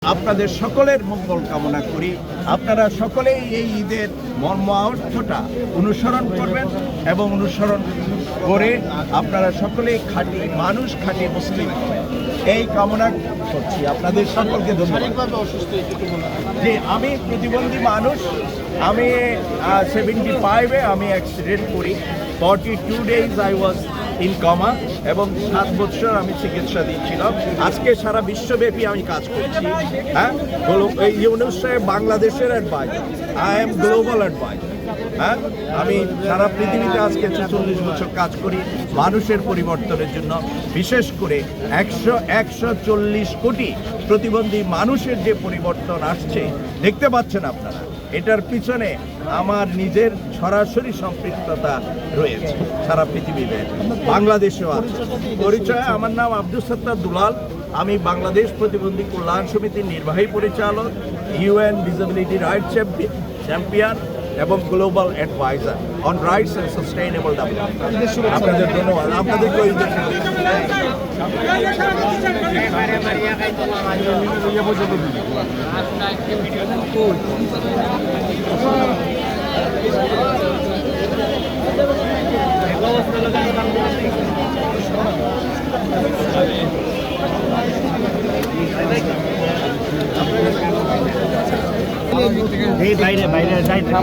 আপনাদের সকলের মঙ্গল কামনা করি। আপনারা সকলেই এই ঈদের মর্মার্থটা অনুসরণ করবেন এবং অনুসরণ করে আপনারা সকলেই খাঁটি মানুষ, খাঁটি মুসলিম হবেন, এই কামনা করছি। আপনাদের সকলকে ধন্যবাদ। যে আমি প্রতিবন্ধী মানুষ, আমি 75-এ আমি অ্যাক্সিডেন্ট করি। 42 days I was in coma এবং 7 বছর আমি চিকিৎসা দিচ্ছিলাম। আজকে সারা বিশ্বব্যাপী আমি কাজ করছি। হ্যাঁ, এই ইউনিসেফ বাংলাদেশের adviser, I am global adviser. হ্যাঁ, আমি সারা পৃথিবীতে আজকে 46 বছর কাজ করি মানুষের পরিবর্তনের জন্য। বিশেষ করে 140 কোটি প্রতিবন্ধী মানুষের যে পরিবর্তন আসছে দেখতে পাচ্ছেন আপনারা, এটার পিছনে আমার নিজের সরাসরি সম্পৃক্ততা রয়েছে। সারা পৃথিবীতে, বাংলাদেশেও আছে। পরিচয়, আমার নাম আব্দুল সত্তার দুলাল। আমি বাংলাদেশ প্রতিবন্ধী কল্যাণ সমিতির নির্বাহী পরিচালক, ইউএন ডিসেবিলিটি রাইটস চ্যাম্পিয়ন এবং global adviser on rights and sustainable development. আপনাদের ধন্যবাদ। আপনাদেরকে ওই এই বাইরে বাইরে যাই না।